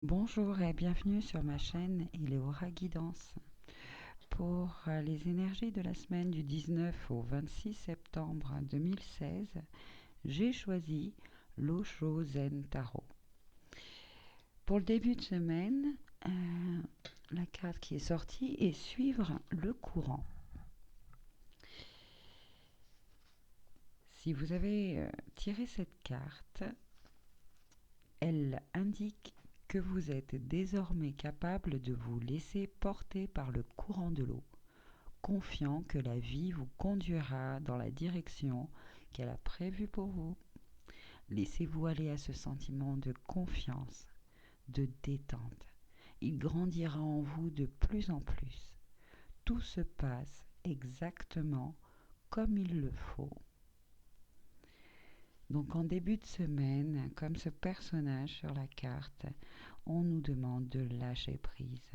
Bonjour et bienvenue sur ma chaîne Eleora Guidance. Pour les énergies de la semaine du 19 au 26 septembre 2016, j'ai choisi l'Osho Zen Tarot. Pour le début de semaine, la carte qui est sortie est suivre le courant. Si vous avez tiré cette carte, elle indique que vous êtes désormais capable de vous laisser porter par le courant de l'eau, confiant que la vie vous conduira dans la direction qu'elle a prévue pour vous. Laissez-vous aller à ce sentiment de confiance, de détente. Il grandira en vous de plus en plus. Tout se passe exactement comme il le faut. Donc en début de semaine, comme ce personnage sur la carte, on nous demande de lâcher prise.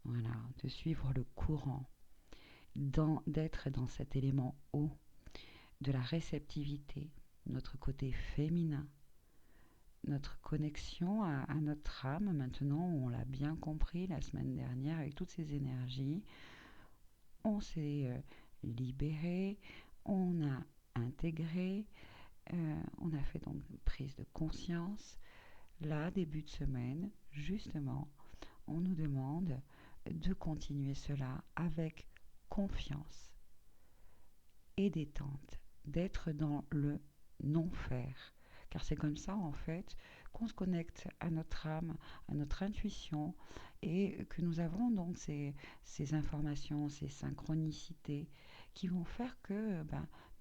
Voilà, de suivre le courant, d'être dans cet élément eau, de la réceptivité, notre côté féminin, notre connexion à notre âme. Maintenant, on l'a bien compris la semaine dernière avec toutes ces énergies. On s'est libéré, on a intégré, on a fait donc une prise de conscience. Là, début de semaine, justement, on nous demande de continuer cela avec confiance et détente, d'être dans le non-faire. Car c'est comme ça, en fait, qu'on se connecte à notre âme, à notre intuition, et que nous avons donc ces informations, ces synchronicités qui vont faire que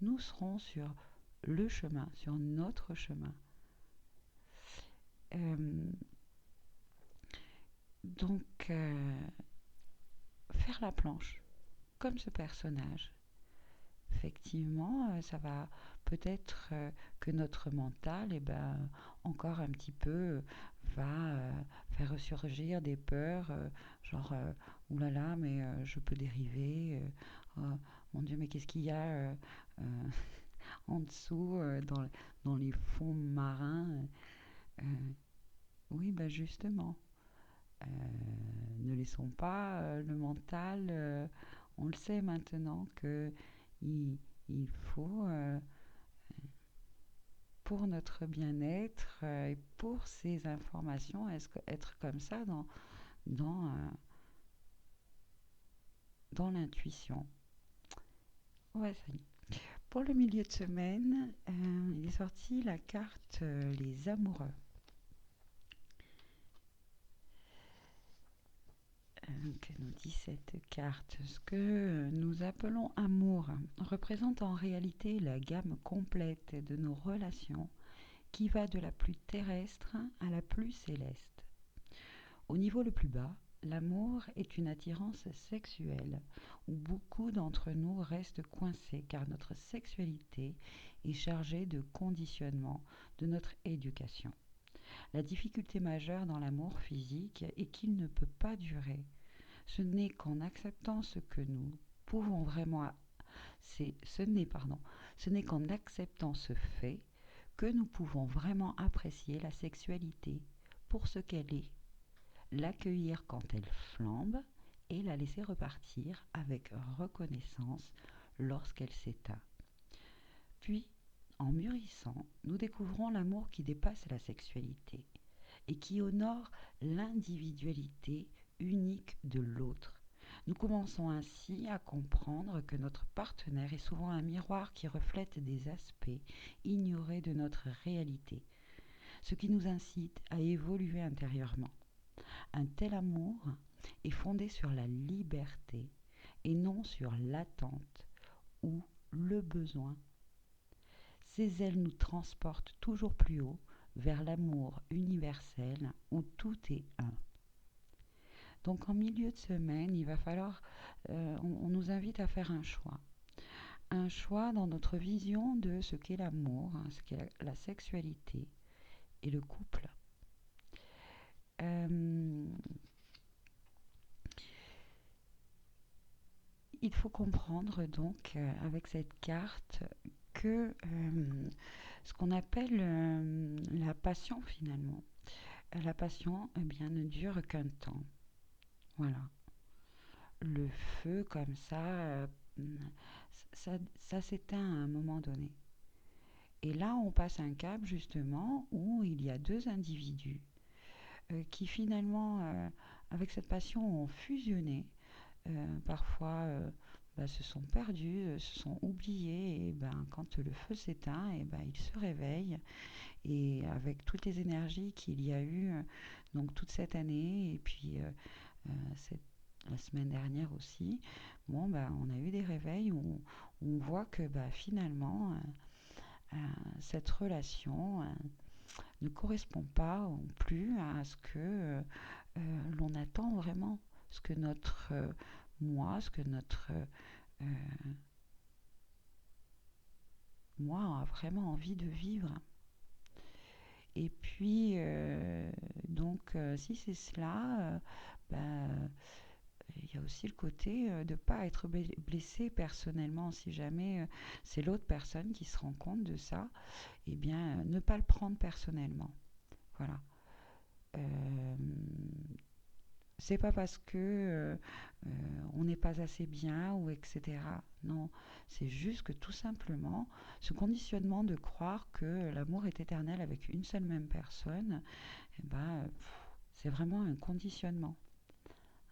nous serons sur le chemin, sur notre chemin. Euh, donc, faire la planche, comme ce personnage. Effectivement, ça va peut-être que notre mental, encore un petit peu, va faire ressurgir des peurs, genre, oulala, mais je peux dériver, oh, mon Dieu, mais qu'est-ce qu'il y a en dessous, dans les fonds marins. euh, oui, justement, euh, ne laissons pas le mental, on le sait maintenant que il, il faut, pour notre bien-être et pour ces informations, être comme ça dans, dans l'intuition. Ouais, ça y est. Pour le milieu de semaine, il est sorti la carte Les Amoureux. Que nous dit cette carte? Ce que nous appelons amour représente en réalité la gamme complète de nos relations qui va de la plus terrestre à la plus céleste. Au niveau le plus bas, l'amour est une attirance sexuelle où beaucoup d'entre nous restent coincés car notre sexualité est chargée de conditionnement de notre éducation. La difficulté majeure dans l'amour physique est qu'il ne peut pas durer. Ce n'est qu'en acceptant ce que nous pouvons vraiment, ce n'est qu'en acceptant ce fait que nous pouvons vraiment apprécier la sexualité pour ce qu'elle est, l'accueillir quand elle flambe et la laisser repartir avec reconnaissance lorsqu'elle s'éteint. Puis, en mûrissant, nous découvrons l'amour qui dépasse la sexualité et qui honore l'individualité unique de l'autre. Nous commençons ainsi à comprendre que notre partenaire est souvent un miroir qui reflète des aspects ignorés de notre réalité, ce qui nous incite à évoluer intérieurement. Un tel amour est fondé sur la liberté et non sur l'attente ou le besoin. Ces ailes nous transportent toujours plus haut vers l'amour universel où tout est un. Donc en milieu de semaine, il va falloir, on nous invite à faire un choix. Un choix dans notre vision de ce qu'est l'amour, ce qu'est la sexualité et le couple. Il faut comprendre donc avec cette carte que ce qu'on appelle la passion finalement, la passion, eh bien, ne dure qu'un temps. Voilà. Le feu, comme ça s'éteint à un moment donné. Et là, on passe un cap, justement, où il y a deux individus qui, finalement, avec cette passion, ont fusionné. Parfois, se sont perdus, se sont oubliés. Et ben, quand le feu s'éteint, et ben, ils se réveillent. Et avec toutes les énergies qu'il y a eu donc toute cette année, et puis cette, la semaine dernière aussi, bon, bah, on a eu des réveils où on voit que bah, finalement, cette relation ne correspond pas plus à ce que l'on attend vraiment, ce que notre moi, ce que notre euh, moi a vraiment envie de vivre. Et puis, si c'est cela, bah, il y a aussi le côté de ne pas être blessé personnellement. Si jamais c'est l'autre personne qui se rend compte de ça, eh bien, ne pas le prendre personnellement. Voilà. Euh, c'est pas parce que on n'est pas assez bien ou etc. Non, c'est juste que tout simplement, ce conditionnement de croire que l'amour est éternel avec une seule même personne, eh ben, c'est vraiment un conditionnement.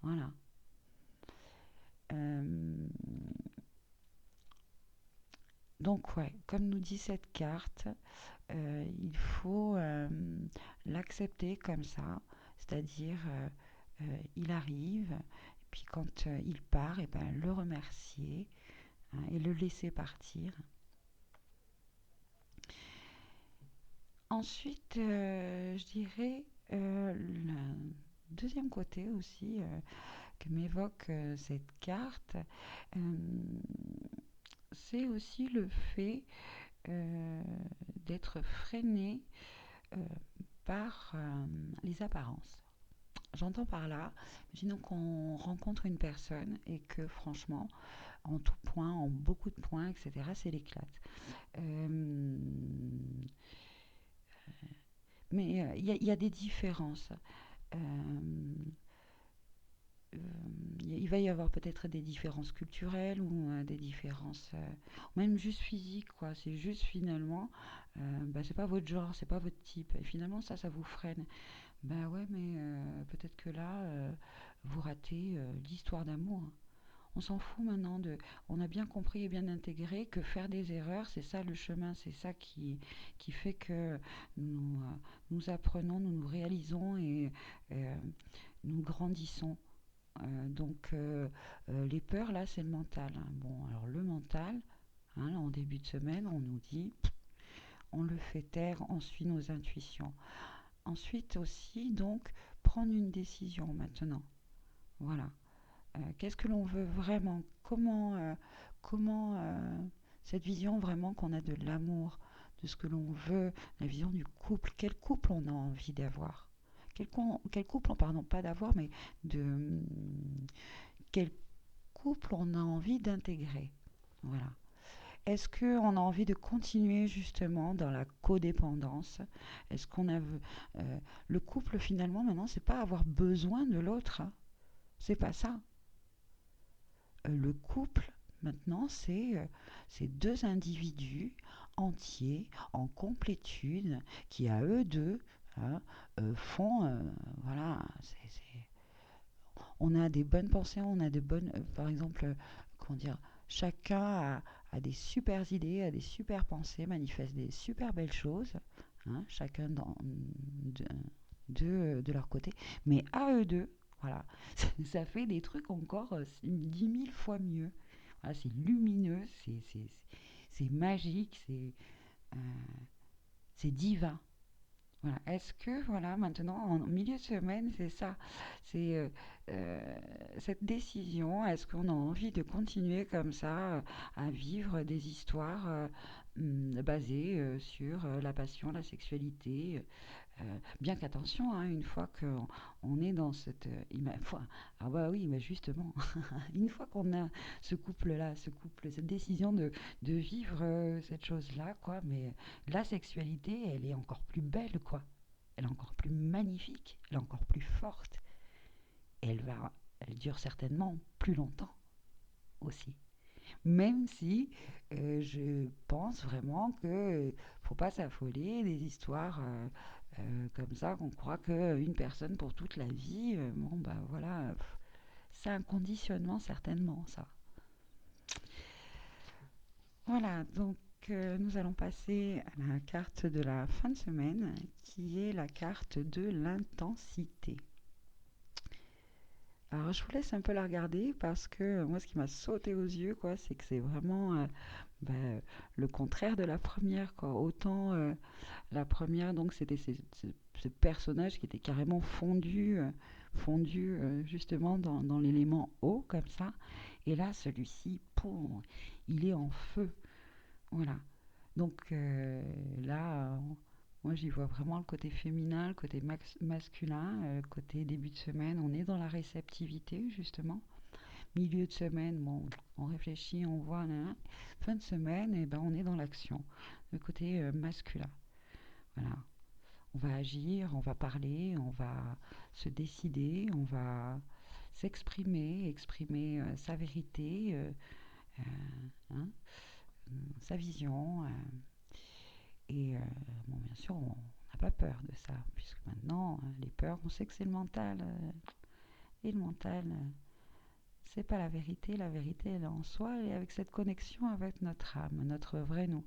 Voilà. Euh, donc ouais, comme nous dit cette carte, il faut l'accepter comme ça, c'est-à-dire il arrive, et puis quand il part, et ben, le remercier, hein, et le laisser partir. Ensuite, je dirais le deuxième côté aussi que m'évoque cette carte, euh, c'est aussi le fait euh, d'être freiné euh, par les apparences. J'entends par là, imaginons qu'on rencontre une personne et que franchement, en tout point, en beaucoup de points, etc., c'est l'éclate. Euh, mais il y a des différences. Euh, euh, il va y avoir peut-être des différences culturelles ou des différences, même juste physiques, quoi. C'est juste finalement, c'est pas votre genre, c'est pas votre type. Et finalement, ça vous freine. Bah ouais, mais peut-être que là, vous ratez l'histoire d'amour. On s'en fout maintenant de. On a bien compris et bien intégré que faire des erreurs, c'est ça le chemin, c'est ça qui fait que nous apprenons, nous nous réalisons et euh, nous grandissons. Les peurs, là, c'est le mental, hein. Bon, alors le mental, hein, là, en début de semaine, on nous dit, on le fait taire, on suit nos intuitions. Ensuite aussi, donc, prendre une décision maintenant. Voilà. Qu'est-ce que l'on veut vraiment? Comment cette vision vraiment qu'on a de l'amour, de ce que l'on veut, la vision du couple, quel couple on a envie d'avoir? Quel couple, pardon, pas d'avoir, mais de quel couple on a envie d'intégrer? Voilà. Est-ce qu'on a envie de continuer justement dans la codépendance? Est-ce qu'on a le couple finalement maintenant, c'est pas avoir besoin de l'autre, hein. C'est pas ça. Le couple maintenant, c'est deux individus entiers en complétude qui à eux deux, hein, font voilà. On a des bonnes pensées, on a des bonnes, par exemple, comment dire, chacun a des super idées, a des super pensées, manifeste des super belles choses, hein, chacun de, de leur côté, mais à eux deux, voilà, ça fait des trucs encore 10 000 fois mieux. Voilà, c'est lumineux, c'est magique, euh, c'est divin. Voilà. Est-ce que, voilà, maintenant, en milieu de semaine, c'est ça, c'est cette décision, est-ce qu'on a envie de continuer comme ça à vivre des histoires basées sur la passion, la sexualité, bien qu'attention, hein, une fois qu'on est dans cette... ah bah oui, mais justement, une fois qu'on a ce couple-là, cette décision de vivre cette chose-là, quoi, mais la sexualité, elle est encore plus belle, quoi. elle est encore plus magnifique, elle est encore plus forte. Et elle dure certainement plus longtemps aussi. Même si je pense vraiment que faut pas s'affoler des histoires comme ça, qu'on croit qu'une personne pour toute la vie, bon bah voilà, c'est un conditionnement certainement ça. Voilà, donc nous allons passer à la carte de la fin de semaine, qui est la carte de l'intensité. Alors je vous laisse un peu la regarder parce que moi ce qui m'a sauté aux yeux quoi, c'est que c'est vraiment le contraire de la première quoi. Autant la première donc c'était ce personnage qui était carrément fondu justement dans l'élément eau comme ça. Et là celui-ci, poum, il est en feu. Voilà. Donc là, moi j'y vois vraiment le côté féminin, le côté masculin, le côté début de semaine. On est dans la réceptivité justement. Milieu de semaine, bon, on réfléchit, on voit. Nan, nan. Fin de semaine, et ben on est dans l'action, le côté masculin. Voilà. On va agir, on va parler, on va se décider, on va s'exprimer, exprimer sa vérité, euh, hein, sa vision. Et bon, bien sûr, on n'a pas peur de ça, puisque maintenant, les peurs, on sait que c'est le mental. Et le mental, c'est pas la vérité. La vérité, elle est en soi et avec cette connexion avec notre âme, notre vrai nous.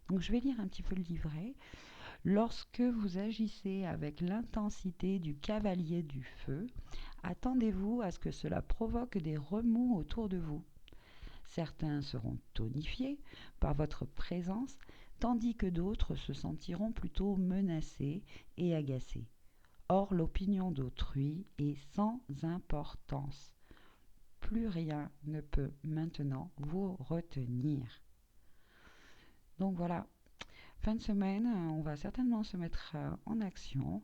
Donc, je vais lire un petit peu le livret. Lorsque vous agissez avec l'intensité du cavalier du feu, attendez-vous à ce que cela provoque des remous autour de vous. Certains seront tonifiés par votre présence, tandis que d'autres se sentiront plutôt menacés et agacés. Or, l'opinion d'autrui est sans importance. Plus rien ne peut maintenant vous retenir. Donc voilà, fin de semaine, on va certainement se mettre en action.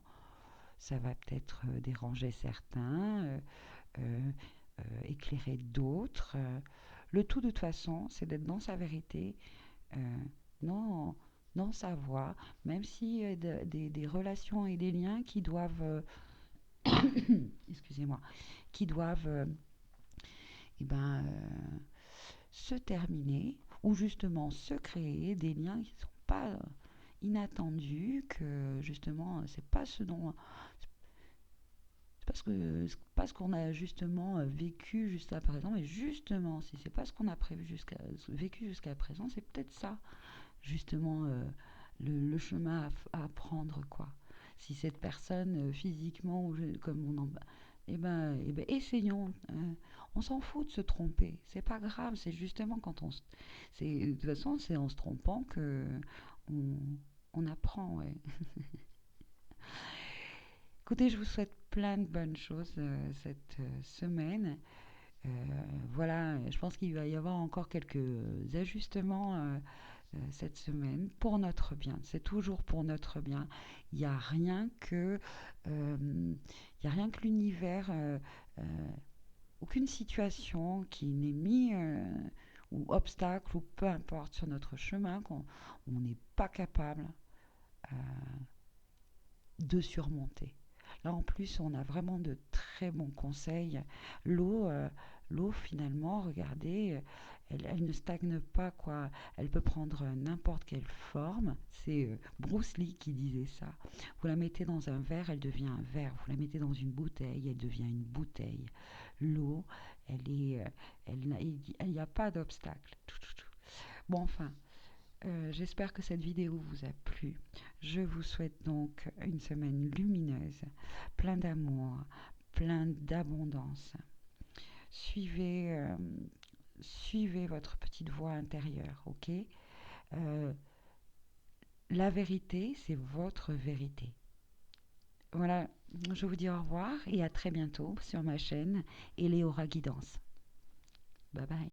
Ça va peut-être déranger certains, éclairer d'autres. Le tout de toute façon, c'est d'être dans sa vérité, dans, dans sa voie, même si des relations et des liens qui doivent, excusez-moi, qui doivent eh ben, se terminer ou justement se créer des liens qui ne sont pas inattendus, que justement c'est pas ce dont c'est pas ce qu'on a justement vécu jusqu'à présent, mais justement si c'est pas ce qu'on a vécu jusqu'à présent, c'est peut-être ça justement le chemin à prendre quoi. Si cette personne physiquement ou comme on en essayons. On s'en fout de se tromper. C'est pas grave. C'est justement quand de toute façon, c'est en se trompant que on, on apprend. Ouais. Écoutez, je vous souhaite plein de bonnes choses cette semaine. Euh, voilà, je pense qu'il va y avoir encore quelques ajustements cette semaine pour notre bien. C'est toujours pour notre bien. Il n'y a rien que, il y a rien que l'univers, aucune situation qui n'est mis ou obstacle ou peu importe sur notre chemin qu'on on n'est pas capable euh, de surmonter. Là en plus on a vraiment de très bons conseils. L'eau, l'eau finalement, regardez, elle ne stagne pas quoi. Elle peut prendre n'importe quelle forme. C'est Bruce Lee qui disait ça. Vous la mettez dans un verre, elle devient un verre. Vous la mettez dans une bouteille, elle devient une bouteille. L'eau, il n'y a pas d'obstacle. Bon enfin, j'espère que cette vidéo vous a plu. Je vous souhaite donc une semaine lumineuse, plein d'amour, plein d'abondance. Suivez votre petite voix intérieure, ok. Euh, la vérité, c'est votre vérité. Voilà, je vous dis au revoir et à très bientôt sur ma chaîne Eleora Guidance. Bye bye.